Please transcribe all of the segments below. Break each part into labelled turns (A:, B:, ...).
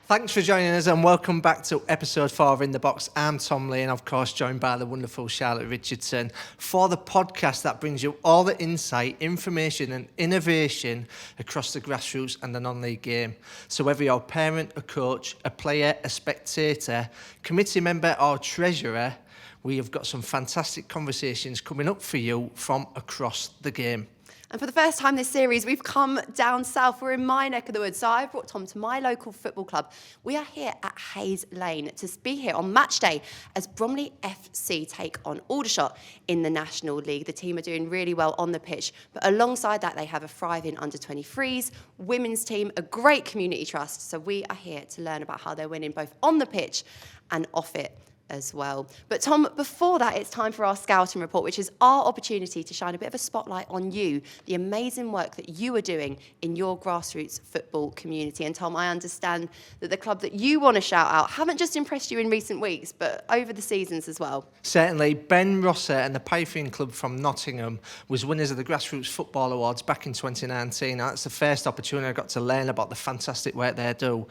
A: Thanks for joining us and welcome back to episode 4 of In The Box. I'm Tom Lee and of course joined by the wonderful Charlotte Richardson for the podcast that brings you all the insight, information and innovation across the grassroots and the non-league game. So whether you're a parent, a coach, a player, a spectator, committee member or treasurer, we have got some fantastic conversations coming up for you from across the game.
B: And for the first time this series, we've come down south. We're in my neck of the woods. So I've brought Tom to my local football club. We are here at Hayes Lane to be here on match day as Bromley FC take on Aldershot in the National League. The team are doing really well on the pitch, but alongside that, they have a thriving under-23s, women's team, a great community trust. So we are here to learn about how they're winning both on the pitch and off it as well. But Tom, before that, it's time for our scouting report, which is our opportunity to shine a bit of a spotlight on you, the amazing work that you are doing in your grassroots football community. And Tom, I understand that the club that you want to shout out haven't just impressed you in recent weeks, but over the seasons as well.
A: Certainly, Ben Rosser and the Python Club from Nottingham was winners of the Grassroots Football Awards back in 2019. Now, that's the first opportunity I got to learn about the fantastic work they do.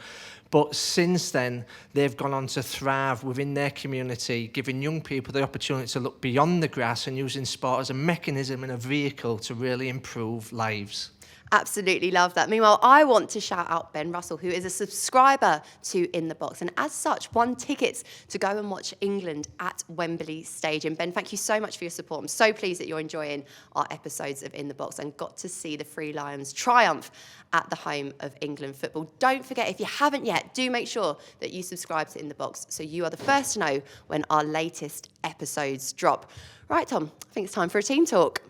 A: But since then, they've gone on to thrive within their community, giving young people the opportunity to look beyond the grass and using sport as a mechanism and a vehicle to really improve lives.
B: Absolutely love that. Meanwhile, I want to shout out Ben Russell, who is a subscriber to In The Box, and as such, won tickets to go and watch England at Wembley Stadium. Ben, thank you so much for your support. I'm so pleased that you're enjoying our episodes of In The Box and got to see the Three Lions triumph at the home of England football. Don't forget, if you haven't yet, do make sure that you subscribe to In The Box so you are the first to know when our latest episodes drop. Right, Tom, I think it's time for a team talk.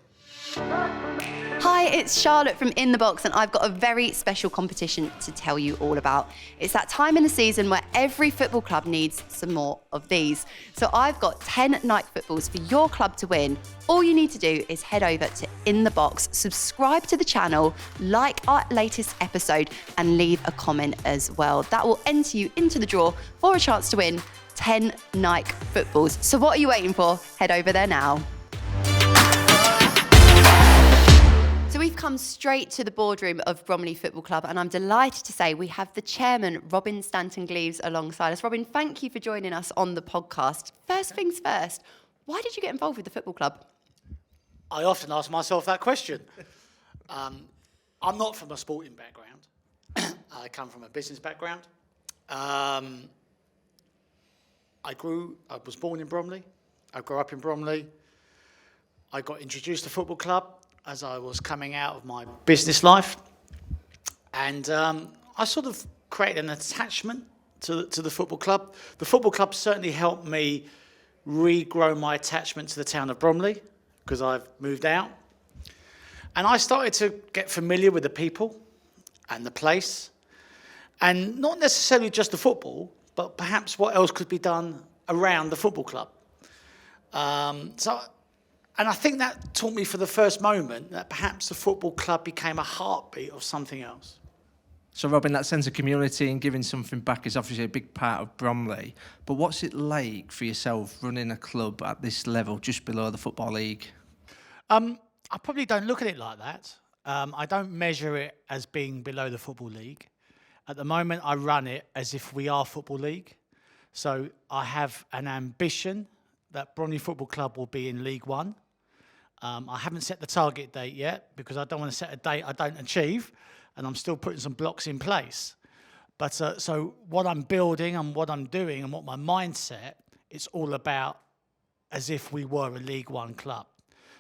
B: Hi, it's Charlotte from In The Box and I've got a very special competition to tell you all about. It's that time in the season where every football club needs some more of these. So I've got 10 night footballs for your club to win. All you need to do is head over to In The Box, subscribe to the channel, like our latest episode and leave a comment as well. That will enter you into the draw for a chance to win 10 Nike footballs. So what are you waiting for? Head over there now. So we've come straight to the boardroom of Bromley Football Club and I'm delighted to say we have the chairman, Robin Stanton-Gleaves, alongside us. Robin, thank you for joining us on the podcast. First things first, why did you get involved with the football club?
C: I often ask myself that question. I'm not from a sporting background. I come from a business background. I was born in Bromley. I grew up in Bromley. I got introduced to football club as I was coming out of my business life. And I sort of created an attachment to the football club. The football club certainly helped me regrow my attachment to the town of Bromley because I've moved out. And I started to get familiar with the people and the place. And not necessarily just the football, but perhaps what else could be done around the football club. And I think that taught me for the first moment that perhaps the football club became a heartbeat of something else.
A: So Robin, that sense of community and giving something back is obviously a big part of Bromley. But what's it like for yourself running a club at this level, just below the Football League?
C: I probably don't look at it like that. I don't measure it as being below the Football League. At the moment, I run it as if we are Football League. So I have an ambition that Bromley Football Club will be in League One. I haven't set the target date yet because I don't want to set a date I don't achieve, and I'm still putting some blocks in place. But so what I'm building and what I'm doing and what my mindset, it's all about as if we were a League One club,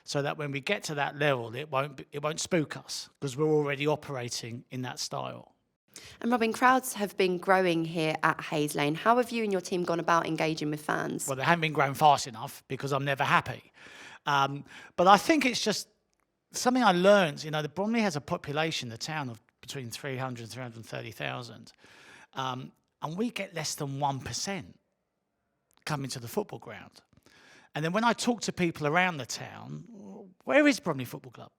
C: so that when we get to that level, it won't spook us because we're already operating in that style.
B: And Robin, crowds have been growing here at Hayes Lane. How have you and your team gone about engaging with fans?
C: Well, they haven't been growing fast enough because I'm never happy. But I think it's just something I learned. You know, the Bromley has a population, the town, of between 300 and 330,000. And we get less than 1% coming to the football ground. And then when I talk to people around the town, where is Bromley Football Club?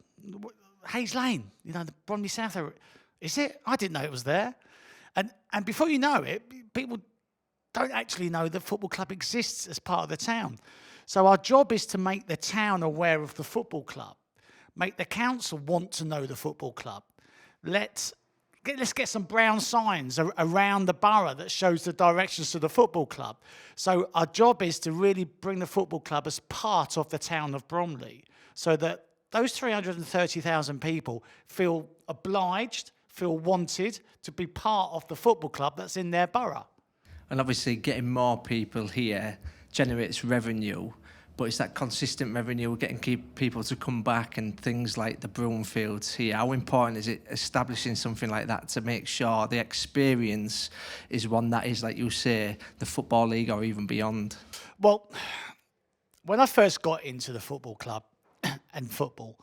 C: Hayes Lane, you know, the Bromley South area. Is it? I didn't know it was there. And before you know it, people don't actually know the football club exists as part of the town. So our job is to make the town aware of the football club, make the council want to know the football club, let Let's get some brown signs around the borough that shows the directions to the football club. So our job is to really bring the football club as part of the town of Bromley, so that those 330,000 people feel obliged, feel wanted to be part of the football club that's in their borough.
A: And obviously getting more people here generates revenue, but it's that consistent revenue, getting people to come back and things like the Broomfields here. How important is it establishing something like that to make sure the experience is one that is, like you say, the Football League or even beyond?
C: Well, when I first got into the football club and football,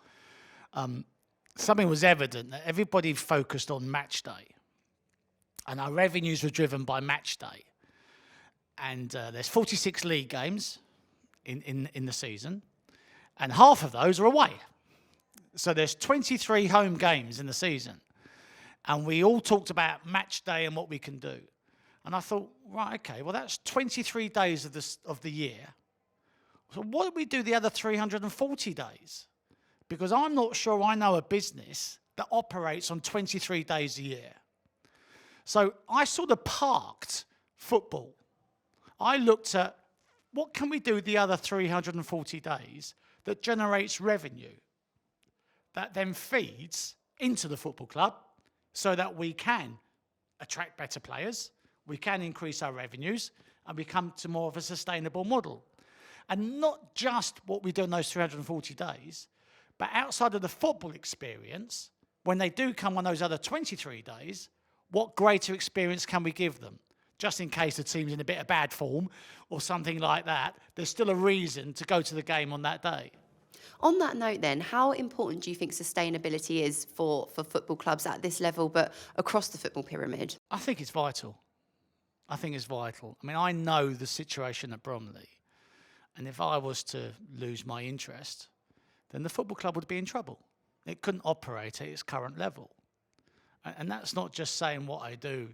C: something was evident, that everybody focused on match day. And our revenues were driven by match day. And there's 46 league games in the season, and half of those are away. So there's 23 home games in the season. And we all talked about match day and what we can do. And I thought, right, okay, well, that's 23 days of the year. So what do we do the other 340 days? Because I'm not sure I know a business that operates on 23 days a year. So I sort of parked football. I looked at what can we do the other 340 days that generates revenue, that then feeds into the football club so that we can attract better players, we can increase our revenues, and we come to more of a sustainable model. And not just what we do in those 340 days, but outside of the football experience, when they do come on those other 23 days, what greater experience can we give them? Just in case the team's in a bit of bad form or something like that, there's still a reason to go to the game on that day.
B: On that note then, how important do you think sustainability is for football clubs at this level, but across the football pyramid?
C: I think it's vital. I think it's vital. I mean, I know the situation at Bromley, and if I was to lose my interest, then the football club would be in trouble. It couldn't operate at its current level. And that's not just saying what I do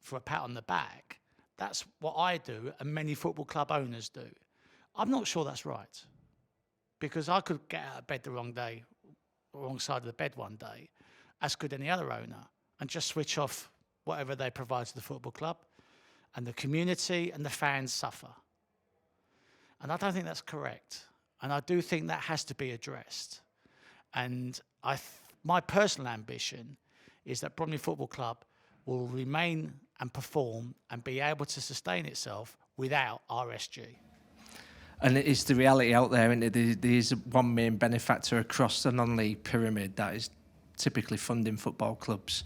C: for a pat on the back. That's what I do and many football club owners do. I'm not sure that's right, because I could get out of bed the wrong day, wrong side of the bed one day, as could any other owner, and just switch off whatever they provide to the football club, and the community and the fans suffer. And I don't think that's correct. And I do think that has to be addressed. And my personal ambition is that Bromley Football Club will remain and perform and be able to sustain itself without RSG.
A: And it is the reality out there, isn't it? There is one main benefactor across the non-league pyramid that is typically funding football clubs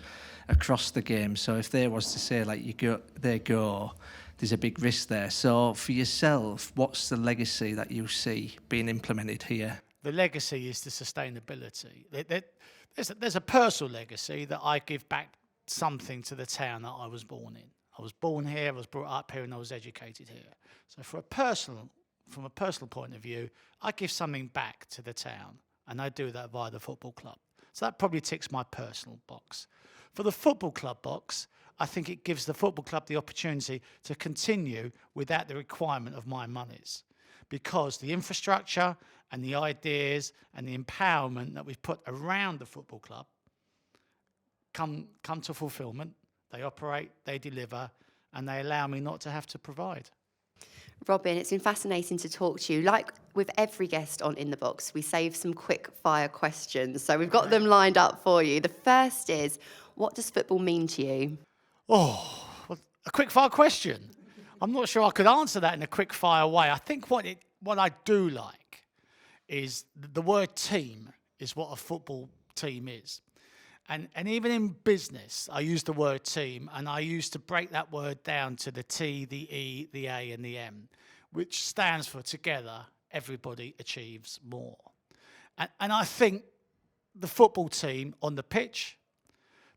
A: across the game. So if there was to say, like, there's a big risk there. So for yourself, what's the legacy that you see being implemented here?
C: The legacy is the sustainability. There's a personal legacy that I give back something to the town that I was born in. I was born here, I was brought up here, and I was educated here. So from a personal point of view, I give something back to the town, and I do that via the football club. So that probably ticks my personal box. For the football club box, I think it gives the football club the opportunity to continue without the requirement of my monies, because the infrastructure and the ideas and the empowerment that we've put around the football club come to fulfillment. They operate, they deliver, and they allow me not to have to provide.
B: Robin, it's been fascinating to talk to you. Like with every guest on In the Box, we save some quick fire questions. So we've got them lined up for you. The first is, what does football mean to you?
C: Oh, well, a quick fire question. I'm not sure I could answer that in a quick fire way. I think what I do like is the word team is what a football team is. And even in business, I use the word team, and I used to break that word down to the T, the E, the A, and the M, which stands for together, everybody achieves more. And I think the football team on the pitch,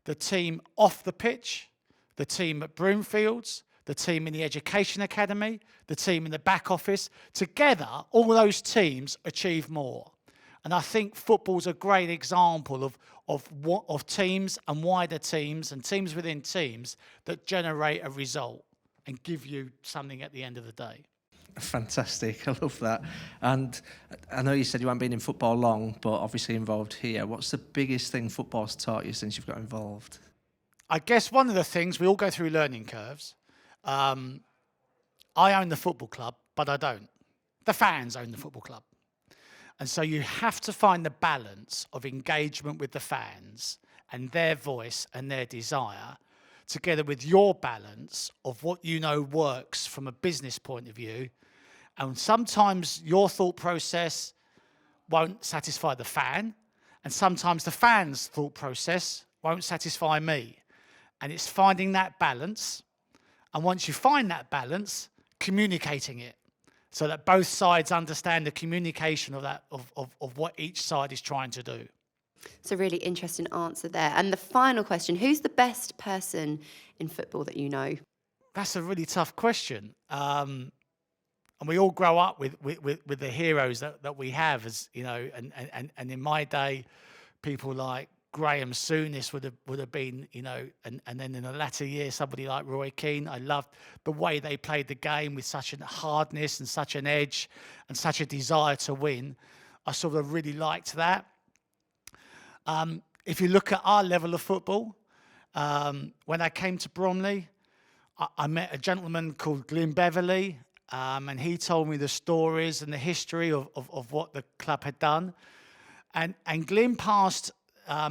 C: the team off the pitch, the team at Broomfields, the team in the Education Academy, the team in the back office, together, all those teams achieve more. And I think football's a great example of teams and wider teams and teams within teams that generate a result and give you something at the end of the day.
A: Fantastic, I love that. And I know you said you haven't been in football long, but obviously involved here. What's the biggest thing football's taught you since you've got involved?
C: I guess one of the things, we all go through learning curves. I own the football club, but I don't. The fans own the football club. And so you have to find the balance of engagement with the fans and their voice and their desire, together with your balance of what you know works from a business point of view. And sometimes your thought process won't satisfy the fan, and sometimes the fan's thought process won't satisfy me. And it's finding that balance, and once you find that balance, communicating it so that both sides understand the communication of that of what each side is trying to do.
B: It's a really interesting answer there. And the final question, who's the best person in football that you know?
C: That's a really tough question. And we all grow up with the heroes that we have, as you know, and in my day, people like Graham Souness would have been, you know, and then in the latter years, somebody like Roy Keane. I loved the way they played the game with such a hardness and such an edge and such a desire to win. I sort of really liked that. If you look at our level of football, when I came to Bromley, I met a gentleman called Glyn Beverley, and he told me the stories and the history of what the club had done. And Glyn passed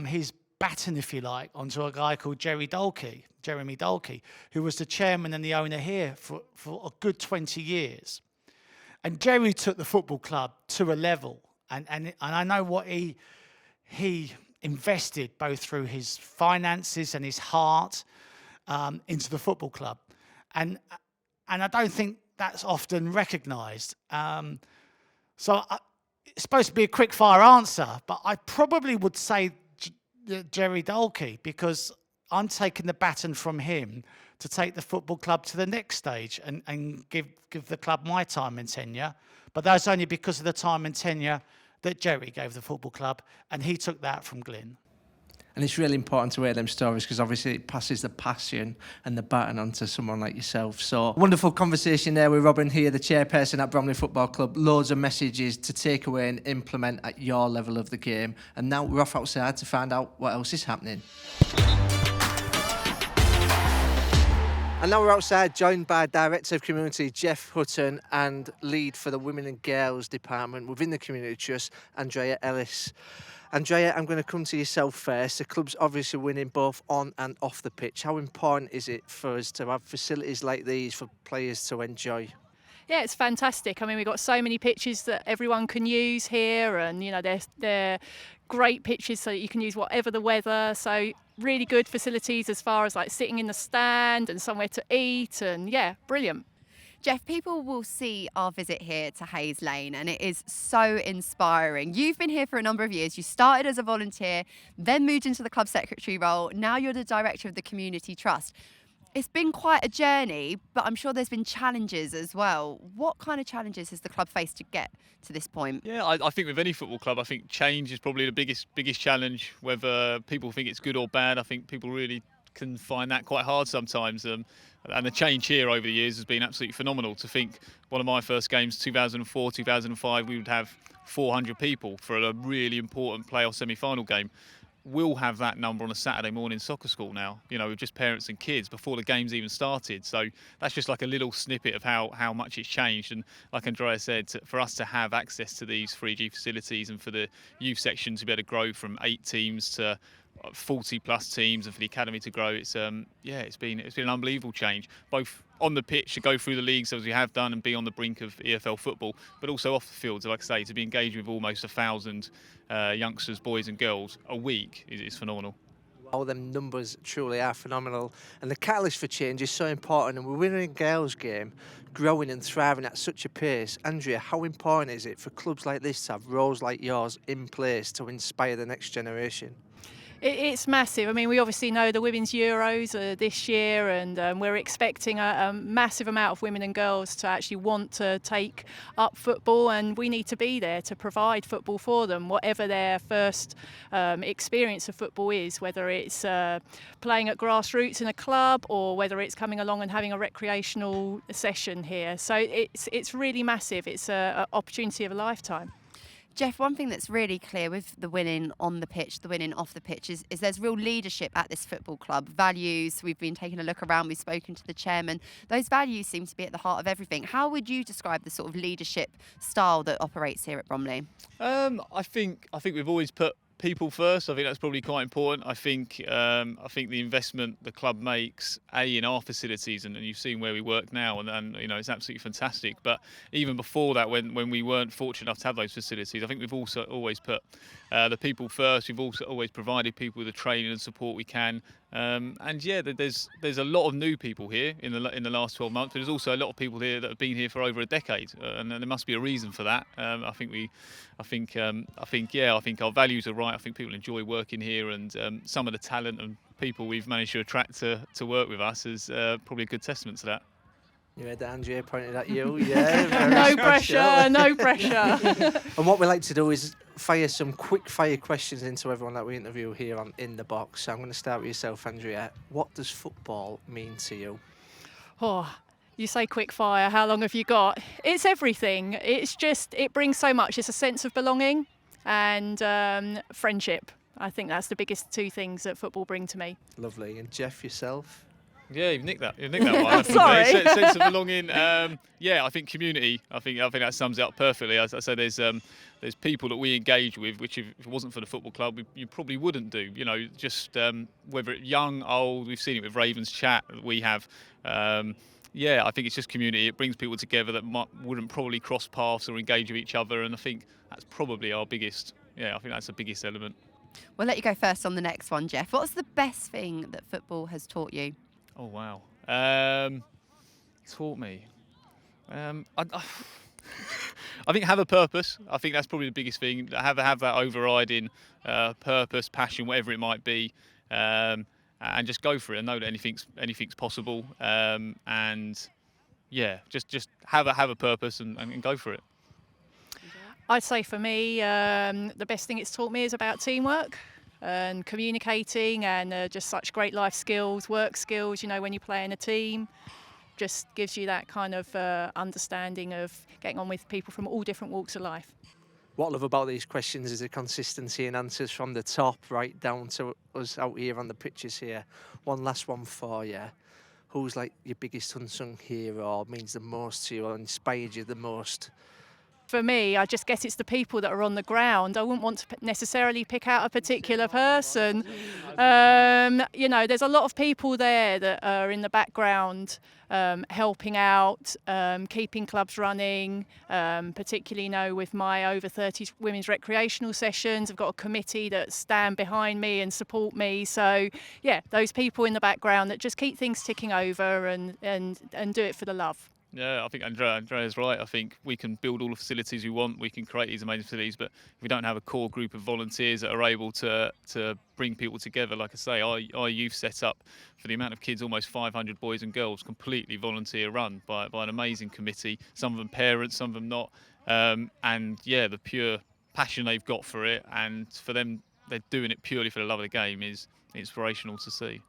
C: his baton, if you like, onto a guy called Jeremy Dalkey, who was the chairman and the owner here for a good 20 years. And Jerry took the football club to a level, and I know what he invested, both through his finances and his heart, into the football club. And I don't think that's often recognised. So it's supposed to be a quick fire answer, but I probably would say Jerry Dalkey, because I'm taking the baton from him to take the football club to the next stage and give the club my time and tenure. But that's only because of the time and tenure that Jerry gave the football club, and he took that from Glyn.
A: And it's really important to hear them stories, because obviously it passes the passion and the baton on to someone like yourself. So wonderful conversation there with Robin here, the chairperson at Bromley Football Club. Loads of messages to take away and implement at your level of the game. And now we're off outside to find out what else is happening. And now we're outside, joined by Director of Community Jeff Hutton and lead for the Women and Girls Department within the Community Trust, Andrea Ellis. Andrea, I'm going to come to yourself first. The club's obviously winning both on and off the pitch. How important is it for us to have facilities like these for players to enjoy?
D: Yeah, it's fantastic. I mean, we've got so many pitches that everyone can use here, and you know they're great pitches so that you can use whatever the weather. So really good facilities as far as like sitting in the stand and somewhere to eat, and yeah, brilliant.
B: Jeff, people will see our visit here to Hayes Lane, and it is so inspiring. You've been here for a number of years. You started as a volunteer, then moved into the club secretary role. Now you're the director of the Community Trust. It's been quite a journey, but I'm sure there's been challenges as well. What kind of challenges has the club faced to get to this point?
E: Yeah, I think with any football club, I think change is probably the biggest challenge. Whether people think it's good or bad, I think people really can find that quite hard sometimes. And the change here over the years has been absolutely phenomenal. To think one of my first games, 2004, 2005, we would have 400 people for a really important playoff semi-final game. We'll have that number on a Saturday morning soccer school now, you know, with just parents and kids before the game's even started. So that's just like a little snippet of how much it's changed. And like Andrea said, for us to have access to these 3G facilities and for the youth section to be able to grow from 8 teams to 40 plus teams, and for the academy to grow, it's been an unbelievable change, both on the pitch to go through the leagues as we have done and be on the brink of EFL football, but also off the field. So like I say, to be engaged with almost 1,000 youngsters, boys and girls a week is phenomenal.
A: All them numbers truly are phenomenal, and the catalyst for change is so important. And we're winning a girls' game, growing and thriving at such a pace. Andrea, how important is it for clubs like this to have roles like yours in place to inspire the next generation?
D: It's massive. I mean, we obviously know the Women's Euros are this year, and we're expecting a massive amount of women and girls to actually want to take up football, and we need to be there to provide football for them, whatever their first experience of football is, whether it's playing at Grassroots in a club or whether it's coming along and having a recreational session here. So it's really massive. It's an opportunity of a lifetime.
B: Jeff, one thing that's really clear with the winning on the pitch, the winning off the pitch, is there's real leadership at this football club. Values, we've been taking a look around, we've spoken to the chairman. Those values seem to be at the heart of everything. How would you describe the sort of leadership style that operates here at Bromley?
E: I think we've always put people first. I think that's probably quite important. I think the investment the club makes in our facilities, and you've seen where we work now, and you know, it's absolutely fantastic. But even before that, when we weren't fortunate enough to have those facilities, I think we've also always put the people first. We've also always provided people with the training and support we can. And yeah, there's a lot of new people here in the last 12 months, but there's also a lot of people here that have been here for over a decade, and there must be a reason for that. I think our values are right. I think people enjoy working here, and some of the talent and people we've managed to attract to work with us is probably a good testament to that.
A: You heard that, Andrea pointed at you. Yeah,
D: No pressure, no pressure.
A: And what we like to do is fire some quick fire questions into everyone that we interview here on In the Box. So I'm going to start with yourself, Andrea. What does football mean to you?
D: Oh, you say quick fire, how long have you got? It's everything. It's just, it brings so much. It's a sense of belonging and friendship. I think that's the biggest two things that football bring to me.
A: Lovely. And Jeff, yourself?
E: Yeah, you've nicked that. One.
D: Sorry.
E: Sense of belonging. Yeah, I think community. I think that sums it up perfectly. As I say, there's people that we engage with, which if it wasn't for the football club, you probably wouldn't do. You know, just whether it's young, old. We've seen it with Ravens Chat that we have. Yeah, I think it's just community. It brings people together that wouldn't probably cross paths or engage with each other, and I think that's probably our biggest. Yeah, I think that's the biggest element.
B: We'll let you go first on the next one, Jeff. What's the best thing that football has taught you?
E: Oh wow, taught me. I think have a purpose. I think that's probably the biggest thing. Have that overriding purpose, passion, whatever it might be, and just go for it and know that anything's possible. And yeah, just have a purpose and go for it.
D: I'd say for me, the best thing it's taught me is about teamwork and communicating and just such great life skills, work skills, you know, when you play in a team. Just gives you that kind of understanding of getting on with people from all different walks of life.
A: What I love about these questions is the consistency in answers from the top right down to us out here on the pitches here. One last one for you. Who's like your biggest unsung hero, or means the most to you, or inspired you the most?
D: For me, I just guess it's the people that are on the ground. I wouldn't want to necessarily pick out a particular person. You know, there's a lot of people there that are in the background helping out, keeping clubs running, particularly, you know, with my over 30 women's recreational sessions. I've got a committee that stand behind me and support me. So, yeah, those people in the background that just keep things ticking over and do it for the love.
E: Yeah, I think Andrea's right. I think we can build all the facilities we want. We can create these amazing facilities, but if we don't have a core group of volunteers that are able to bring people together, like I say, our youth set up for the amount of kids, almost 500 boys and girls, completely volunteer run by an amazing committee. Some of them parents, some of them not. And yeah, the pure passion they've got for it, and for them, they're doing it purely for the love of the game, is inspirational to see.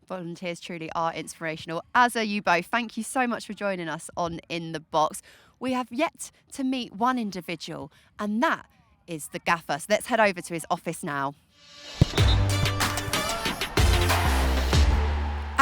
B: Volunteers truly are inspirational, as are you both. Thank you so much for joining us on In the Box. We have yet to meet one individual, and that is the gaffer. So let's head over to his office now.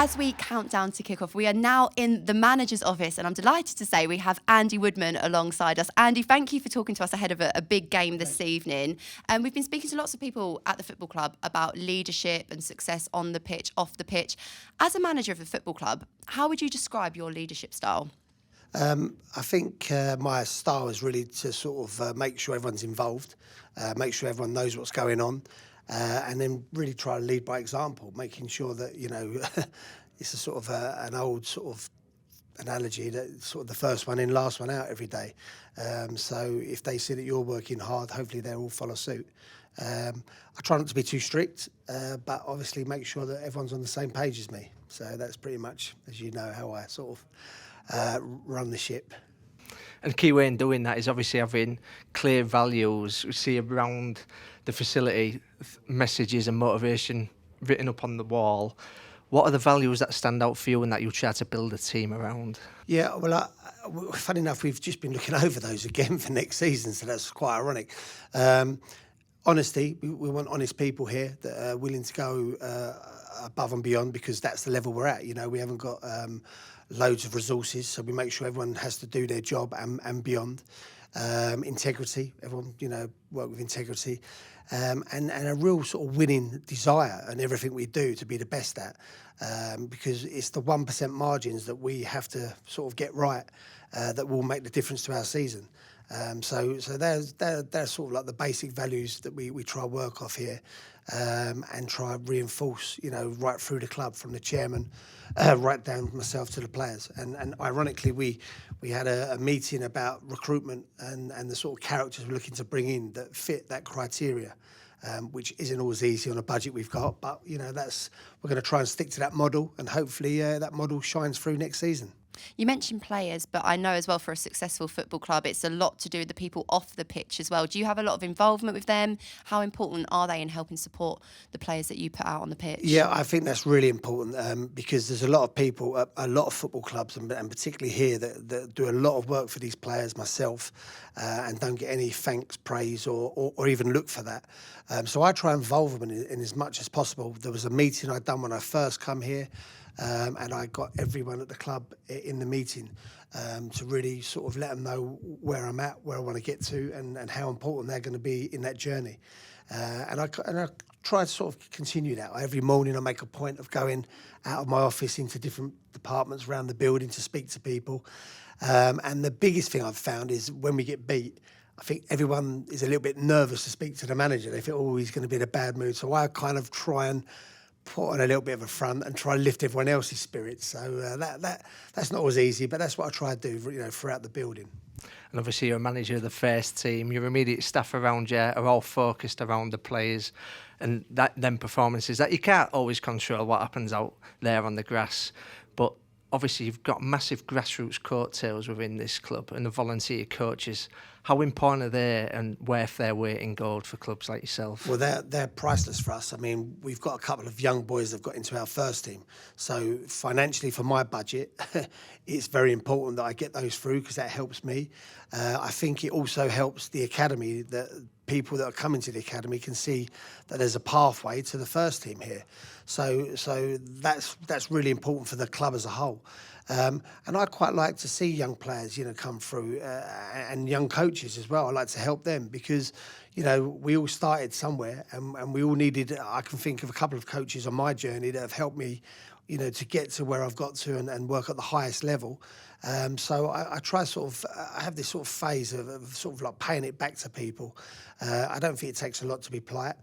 B: As we count down to kick off, we are now in the manager's office, and I'm delighted to say we have Andy Woodman alongside us. Andy, thank you for talking to us ahead of a big game this evening. And we've been speaking to lots of people at the football club about leadership and success on the pitch, off the pitch. As a manager of a football club, how would you describe your leadership style?
F: I think my style is really to sort of make sure everyone's involved, make sure everyone knows what's going on. And then really try to lead by example, making sure that, you know, it's a sort of an old sort of analogy that sort of the first one in, last one out every day. So if they see that you're working hard, hopefully they'll all follow suit. I try not to be too strict, but obviously make sure that everyone's on the same page as me. So that's pretty much, as you know, how I sort of run the ship.
A: And the key way in doing that is obviously having clear values. We see around the facility messages and motivation written up on the wall. What are the values that stand out for you and that you try to build a team around?
F: Yeah, well, funny enough, we've just been looking over those again for next season, so that's quite ironic. Honesty, we want honest people here that are willing to go above and beyond, because that's the level we're at. You know, we haven't got loads of resources, so we make sure everyone has to do their job and beyond. Integrity, everyone, you know, work with integrity, and a real sort of winning desire and everything we do to be the best at, because it's the 1% margins that we have to sort of get right that will make the difference to our season. So they're sort of like the basic values that we try to work off here, and try to reinforce, you know, right through the club, from the chairman right down myself to the players. And ironically, we had a meeting about recruitment and the sort of characters we're looking to bring in that fit that criteria, which isn't always easy on a budget we've got. But, you know, we're going to try and stick to that model, and hopefully that model shines through next season.
B: You mentioned players, but I know as well for a successful football club, it's a lot to do with the people off the pitch as well. Do you have a lot of involvement with them? How important are they in helping support the players that you put out on the pitch?
F: Yeah, I think that's really important, because there's a lot of people, a lot of football clubs, and particularly here, that do a lot of work for these players, myself, and don't get any thanks, praise, or even look for that. So I try and involve them in as much as possible. There was a meeting I'd done when I first come here, and I got everyone at the club in the meeting to really sort of let them know where I'm at, where I want to get to, and how important they're going to be in that journey. And I try to sort of continue that. Every morning I make a point of going out of my office into different departments around the building to speak to people. And the biggest thing I've found is when we get beat, I think everyone is a little bit nervous to speak to the manager. They feel, oh, he's going to be in a bad mood. So I kind of try and put on a little bit of a front and try to lift everyone else's spirits. So that's not always easy, but that's what I try to do, you know, throughout the building.
A: And obviously you're a manager of the first team. Your immediate staff around you are all focused around the players and them performances that you can't always control what happens out there on the grass. But obviously you've got massive grassroots coattails within this club and the volunteer coaches. How important are they and worth their weight in gold for clubs like yourself?
F: Well, they're priceless for us. I mean, we've got a couple of young boys that have got into our first team. So financially, for my budget, it's very important that I get those through, because that helps me. I think it also helps the academy, that people that are coming to the academy can see that there's a pathway to the first team here. So that's really important for the club as a whole. And I quite like to see young players, you know, come through, and young coaches as well. I like to help them because, you know, we all started somewhere, and we all needed. I can think of a couple of coaches on my journey that have helped me, you know, to get to where I've got to and work at the highest level. So I try I have this sort of phase of sort of like paying it back to people. I don't think it takes a lot to be polite.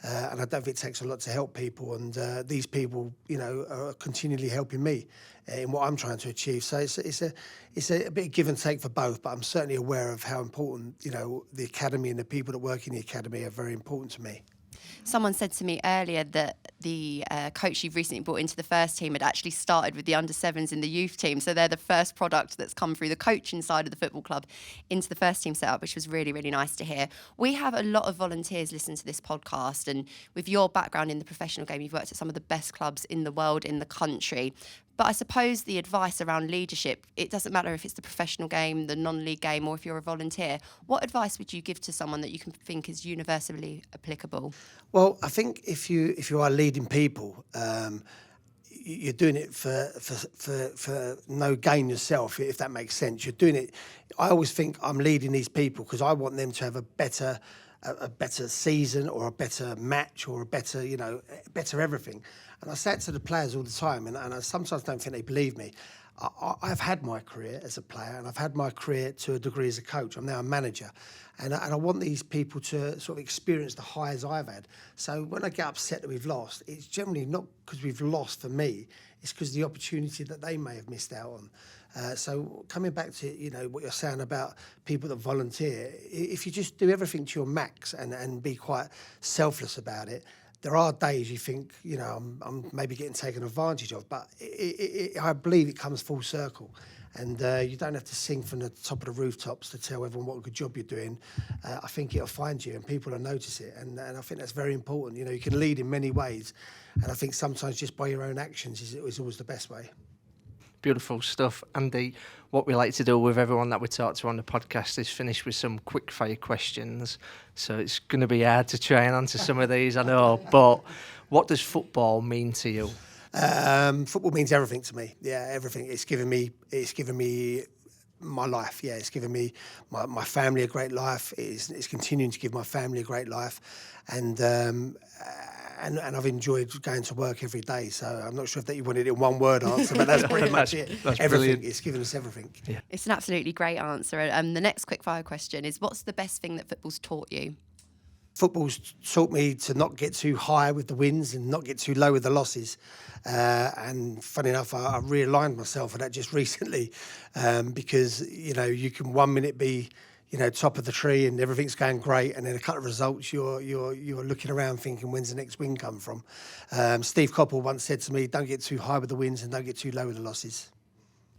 F: And I don't think it takes a lot to help people, and these people, you know, are continually helping me in what I'm trying to achieve. So it's a bit of give and take for both, but I'm certainly aware of how important, you know, the academy and the people that work in the academy are very important to me.
B: Someone said to me earlier that the coach you've recently brought into the first team had actually started with the under-7s in the youth team. So they're the first product that's come through the coaching side of the football club into the first team setup, which was really, really nice to hear. We have a lot of volunteers listen to this podcast, and with your background in the professional game, you've worked at some of the best clubs in the world, in the country. But I suppose the advice around leadership, it doesn't matter if it's the professional game, the non-league game, or if you're a volunteer. What advice would you give to someone that you can think is universally applicable?
F: Well, I think if you are leading people, you're doing it for no gain yourself, if that makes sense. You're doing it. I always think I'm leading these people because I want them to have a better season, or a better match, or a better, you know, better everything. And I say it to the players all the time, and I sometimes don't think they believe me. I've had my career as a player, and I've had my career to a degree as a coach. I'm now a manager, and I want these people to sort of experience the highs I've had. So when I get upset that we've lost, it's generally not because we've lost for me, it's because the opportunity that they may have missed out on. So coming back to, you know, what you're saying about people that volunteer, if you just do everything to your max and be quite selfless about it, there are days you think, I'm maybe getting taken advantage of, but I believe it comes full circle. And you don't have to sing from the top of the rooftops to tell everyone what a good job you're doing. I think it'll find you and people will notice it. And I think that's very important. You can lead in many ways. And I think sometimes just by your own actions is always the best way.
A: Beautiful stuff. Andy, what we like to do with everyone that we talk to on the podcast is finish with some quick fire questions. So it's going to be hard to try and answer some of these, I know. But what does football mean to you?
F: Football means everything to me. Yeah, everything. It's given me my life. Yeah, it's given me my family a great life. It's continuing to give my family a great life, and I've enjoyed going to work every day. So I'm not sure if that you wanted it in one word answer, but that's pretty much it.
A: That's
F: everything.
A: Brilliant.
F: It's given us everything.
A: Yeah.
B: It's an absolutely great answer. The next quickfire question is, what's the best thing that football's taught you?
F: Football's taught me to not get too high with the wins and not get too low with the losses. And funny enough, I realigned myself for that just recently, because you can 1 minute be top of the tree and everything's going great, and then a couple of results you're looking around thinking, when's the next win come from? Steve Coppell once said to me, don't get too high with the wins and don't get too low with the losses.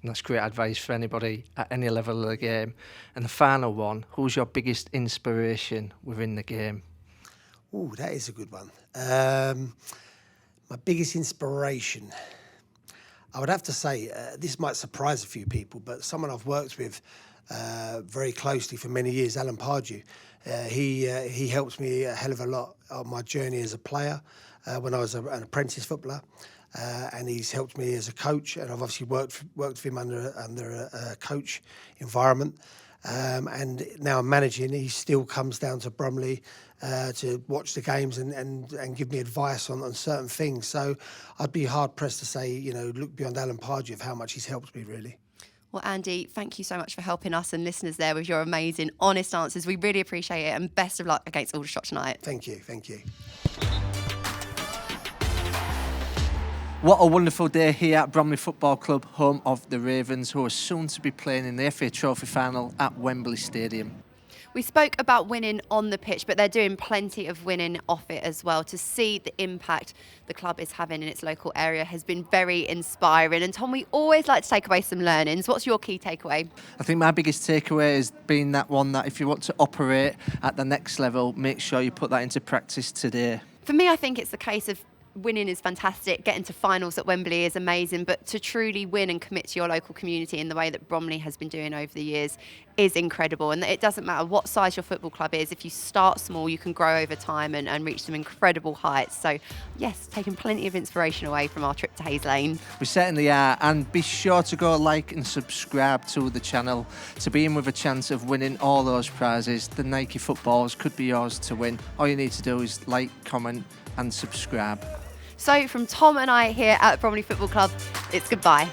A: And that's great advice for anybody at any level of the game. And the final one, who's your biggest inspiration within the game?
F: Oh, that is a good one. My biggest inspiration, I would have to say, this might surprise a few people, but someone I've worked with very closely for many years, Alan Pardew. He helped me a hell of a lot on my journey as a player when I was an apprentice footballer. And he's helped me as a coach, and I've obviously worked with him under a coach environment. And now I'm managing. He still comes down to Bromley to watch the games and give me advice on certain things. So I'd be hard pressed to say, look beyond Alan Pardew of how much he's helped me, really.
B: Well, Andy, thank you so much for helping us and listeners there with your amazing, honest answers. We really appreciate it, and best of luck against Aldershot tonight.
F: Thank you. Thank you.
A: What a wonderful day here at Bromley Football Club, home of the Ravens, who are soon to be playing in the FA Trophy final at Wembley Stadium.
B: We spoke about winning on the pitch, but they're doing plenty of winning off it as well. To see the impact the club is having in its local area has been very inspiring. And Tom, we always like to take away some learnings. What's your key takeaway?
A: I think my biggest takeaway has been that one, that if you want to operate at the next level, make sure you put that into practice today.
B: For me, I think it's the case of winning is fantastic, getting to finals at Wembley is amazing, but to truly win and commit to your local community in the way that Bromley has been doing over the years is incredible. And it doesn't matter what size your football club is, if you start small, you can grow over time and reach some incredible heights. So yes, taking plenty of inspiration away from our trip to Hayes Lane.
A: We certainly are, and be sure to go like and subscribe to the channel to be in with a chance of winning all those prizes. The Nike footballs could be yours to win. All you need to do is like, comment and subscribe.
B: So from Tom and I here at Bromley Football Club, it's goodbye.